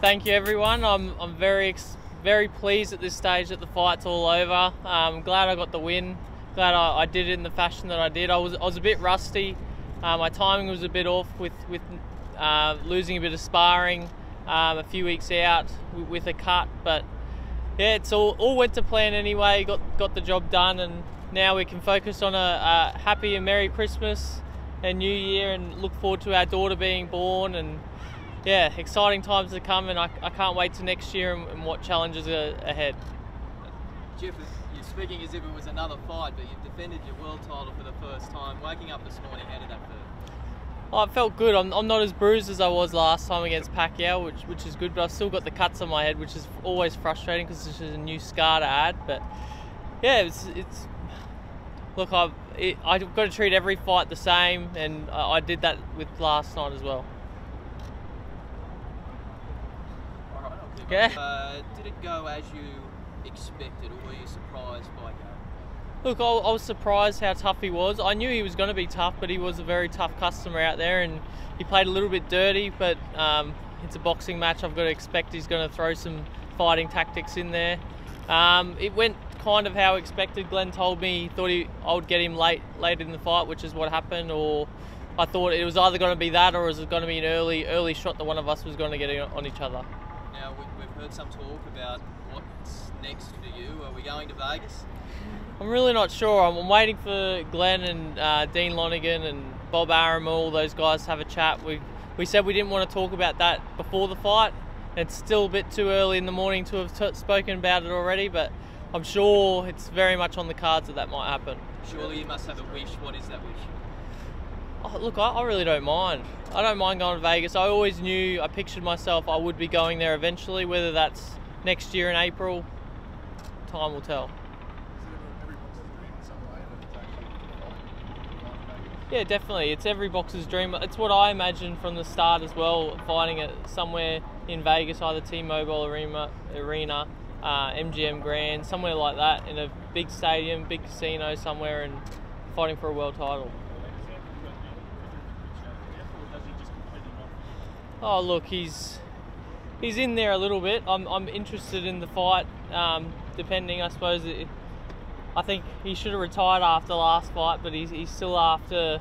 Thank you, everyone. I'm very pleased at this stage that the fight's all over. I'm glad I got the win. Glad I did it in the fashion that I did. I was a bit rusty. My timing was a bit off with losing a bit of sparring a few weeks out with a cut, but yeah, it's all went to plan anyway. Got the job done, and now we can focus on a happy and Merry Christmas and New Year, and look forward to our daughter being born. And yeah, exciting times to come, and I can't wait to next year and what challenges are ahead. Jeff, you're speaking as if it was another fight, but you've defended your world title for the first time. Waking up this morning, how did that feel? Oh, it felt good. I'm not as bruised as I was last time against Pacquiao, which is good, but I've still got the cuts on my head, which is always frustrating because it's just a new scar to add. But yeah, it's look, I've got to treat every fight the same, and I did that with last night as well. Okay. Did it go as you expected, or were you surprised by Gary? Look, I was surprised how tough he was. I knew he was going to be tough, but he was a very tough customer out there, and he played a little bit dirty, but it's a boxing match. I've got to expect he's going to throw some fighting tactics in there. It went kind of how expected. Glenn told me he thought I would get him late in the fight, which is what happened, or I thought it was either going to be that or it was going to be an early shot that one of us was going to get on each other. Now, we've heard some talk about what's next for you. Are we going to Vegas? I'm really not sure. I'm waiting for Glenn and Dean Lonergan and Bob Arum, all those guys to have a chat. We said we didn't want to talk about that before the fight. It's still a bit too early in the morning to have spoken about it already, but I'm sure it's very much on the cards that might happen. Surely you must have a wish. What is that wish? Oh, look, I really don't mind. I don't mind going to Vegas. I always knew, I pictured myself I would be going there eventually, whether that's next year in April, time will tell. Yeah, definitely. It's every boxer's dream. It's what I imagined from the start as well, fighting it somewhere in Vegas, either T-Mobile Arena, MGM Grand, somewhere like that, in a big stadium, big casino somewhere, and fighting for a world title. Oh, look, he's in there a little bit. I'm interested in the fight, depending, I suppose. I think he should have retired after the last fight, but he's still after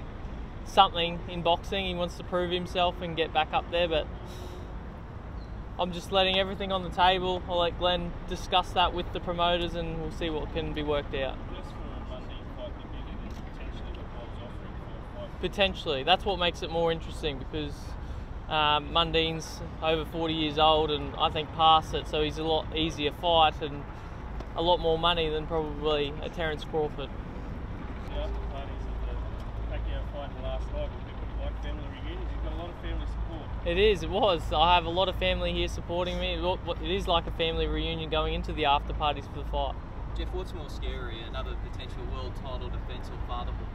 something in boxing. He wants to prove himself and get back up there, but I'm just letting everything on the table. I'll let Glenn discuss that with the promoters, and we'll see what can be worked out. Potentially. That's what makes it more interesting, because Mundine's over 40 years old, and I think past it, so he's a lot easier fight and a lot more money than probably a Terrence Crawford. The after parties of the Pacquiao fight last night were a bit like family reunions. You've got a lot of family support. It was. I have a lot of family here supporting me. It is like a family reunion going into the after parties for the fight. Jeff, what's more scary, another potential world title defence or fatherhood?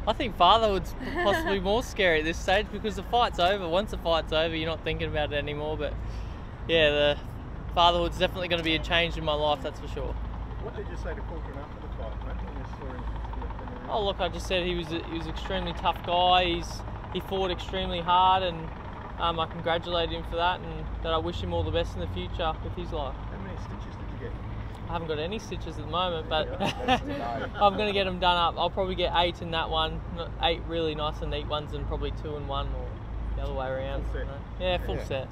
I think fatherhood's possibly more scary at this stage, because the fight's over. Once the fight's over, you're not thinking about it anymore. But yeah, the fatherhood's definitely going to be a change in my life, that's for sure. What did you say to Crawford after the fight, mate? Oh, look, I just said he was an extremely tough guy. He fought extremely hard, and I congratulated him for that, and that I wish him all the best in the future with his life. How many stitches did you get? I haven't got any stitches at the moment, but I'm going to get them done up. I'll probably get 8 in that one, 8 really nice and neat ones, and probably 2 in one, or the other way around. Full set. Yeah, full set.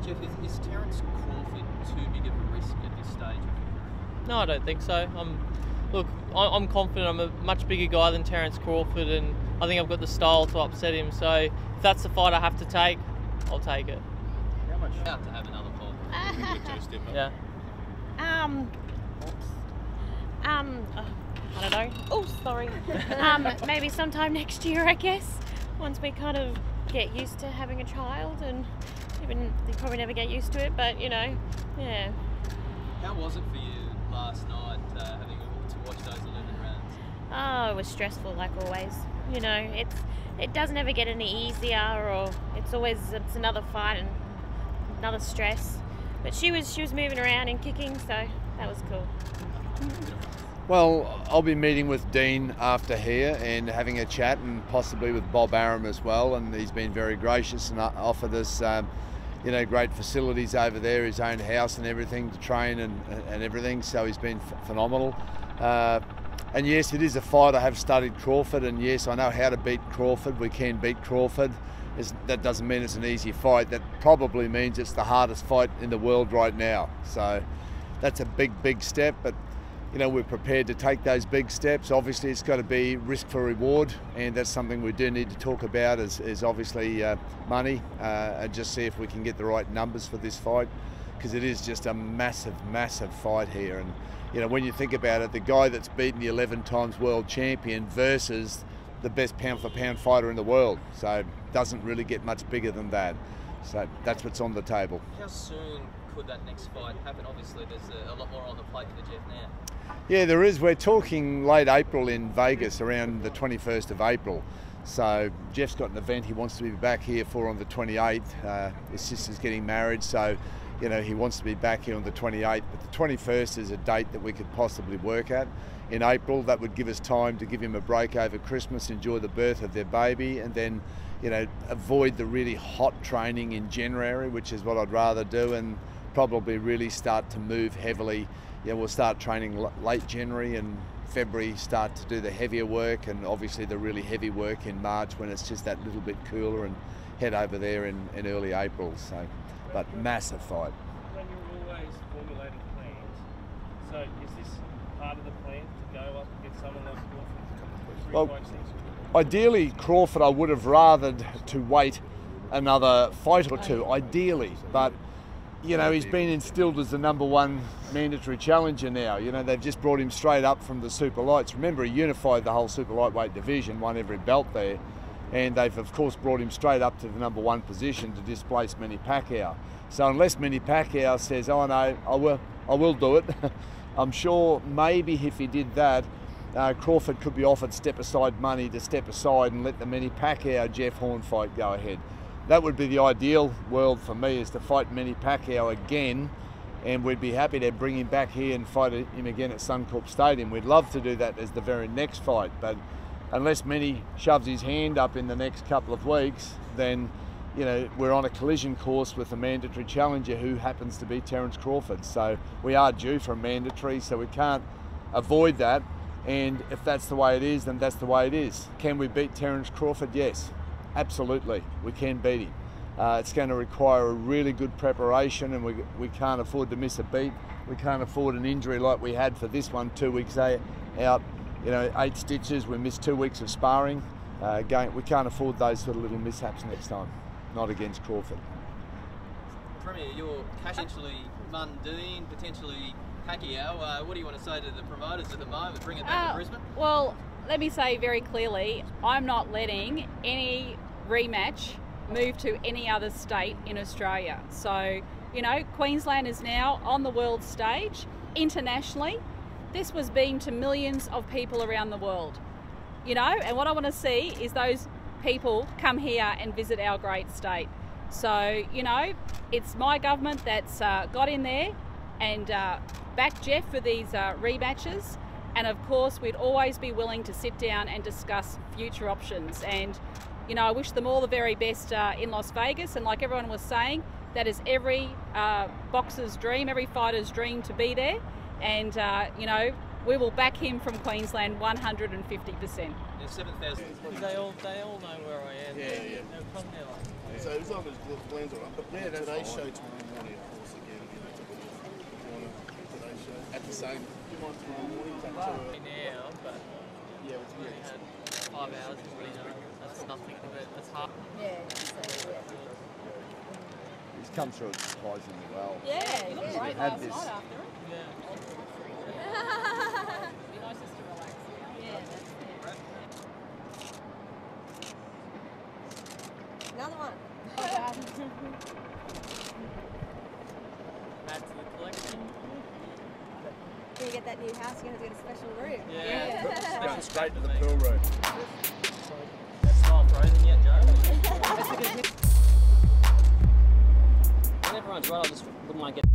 Jeff, is Terrence Crawford too big of a risk at this stage of your career? No, I don't think so. I'm confident. I'm a much bigger guy than Terrence Crawford, and I think I've got the style to upset him. So if that's the fight I have to take, I'll take it. How much out to have another fight? Yeah. I don't know. Oh, sorry. Maybe sometime next year, I guess. Once we kind of get used to having a child, and even they probably never get used to it, but you know, yeah. How was it for you last night, having to watch those 11 rounds? Oh, it was stressful, like always. You know, it doesn't ever get any easier, or it's another fight and another stress. but she was moving around and kicking, so that was cool. Well, I'll be meeting with Dean after here and having a chat, and possibly with Bob Arum as well, and he's been very gracious and offered us you know, great facilities over there, his own house and everything to train and everything, so he's been phenomenal. And yes, it is a fight. I have studied Crawford, and yes, I know how to beat Crawford. We can beat Crawford. That doesn't mean it's an easy fight. That probably means it's the hardest fight in the world right now. So that's a big step, but you know, we're prepared to take those big steps. Obviously, it's got to be risk for reward, and that's something we do need to talk about is obviously money, and just see if we can get the right numbers for this fight, because it is just a massive fight here. And you know, when you think about it, the guy that's beaten the 11 times world champion versus the best pound for pound fighter in the world, so it doesn't really get much bigger than that. So that's what's on the table. How soon could that next fight happen? Obviously, there's a lot more on the plate for Jeff now. Yeah, there is. We're talking late April in Vegas, around the 21st of April. So Jeff's got an event he wants to be back here for on the 28th. His sister's getting married, so you know, he wants to be back here on the 28th. But the 21st is a date that we could possibly work at. In April, that would give us time to give him a break over Christmas, enjoy the birth of their baby, and then, you know, avoid the really hot training in January, which is what I'd rather do, and probably really start to move heavily. Yeah, we'll start training late January, and February start to do the heavier work, and obviously the really heavy work in March when it's just that little bit cooler, and head over there in early April. So, but massive fight. When you're always formulating plans, so is this part of the plan to go up and get someone like Crawford? Well, ideally, Crawford I would have rathered to wait another fight or two, ideally, but you know, he's been instilled as the #1 mandatory challenger now. You know, they've just brought him straight up from the super lights. Remember, he unified the whole super lightweight division, won every belt there, and they've of course brought him straight up to the #1 position to displace Manny Pacquiao. So unless Manny Pacquiao says, "Oh no, I will do it," I'm sure maybe if he did that, Crawford could be offered step-aside money to step aside and let the Manny Pacquiao-Jeff Horn fight go ahead. That would be the ideal world for me, is to fight Manny Pacquiao again, and we'd be happy to bring him back here and fight him again at Suncorp Stadium. We'd love to do that as the very next fight, but unless Manny shoves his hand up in the next couple of weeks, then you know, we're on a collision course with a mandatory challenger who happens to be Terrence Crawford. So we are due for a mandatory, so we can't avoid that. And if that's the way it is, then that's the way it is. Can we beat Terrence Crawford? Yes, absolutely, we can beat him. It's going to require a really good preparation, and we can't afford to miss a beat. We can't afford an injury like we had for this one, 2 weeks out, you know, 8 stitches. We missed 2 weeks of sparring. We can't afford those sort of little mishaps next time, not against Crawford. Premier, you're potentially Mundine, potentially Pacquiao. What do you want to say to the promoters at the moment? Bring it back to Brisbane? Well, let me say very clearly, I'm not letting any rematch move to any other state in Australia. So, you know, Queensland is now on the world stage. Internationally, this was beamed to millions of people around the world. You know, and what I want to see is those people come here and visit our great state. So, you know, it's my government that's got in there and backed Jeff for these rematches. And of course, we'd always be willing to sit down and discuss future options. And, you know, I wish them all the very best in Las Vegas. And like everyone was saying, that is every boxer's dream, every fighter's dream to be there. And, you know, we will back him from Queensland 150%. There's 7,000. They all know where I am. Yeah. They'll come there like, So as long as Glenn's all right. But yeah, today's show tomorrow morning, of course, again, today's show. At the same, do you mind tomorrow morning? now, but Yeah, we only had 5 hours to clean up. That's nothing of it. That's hard. He's come through it surprisingly well. Yeah, you looked great last night after it. Yeah. Be nice just to relax. Yeah, that's it. Another one. Add to the collection. When you get that new house, you're going to get a special room. Yeah. Going straight to the pool room. That's not frozen yet, Joe. When everyone's right, I just wouldn't mind getting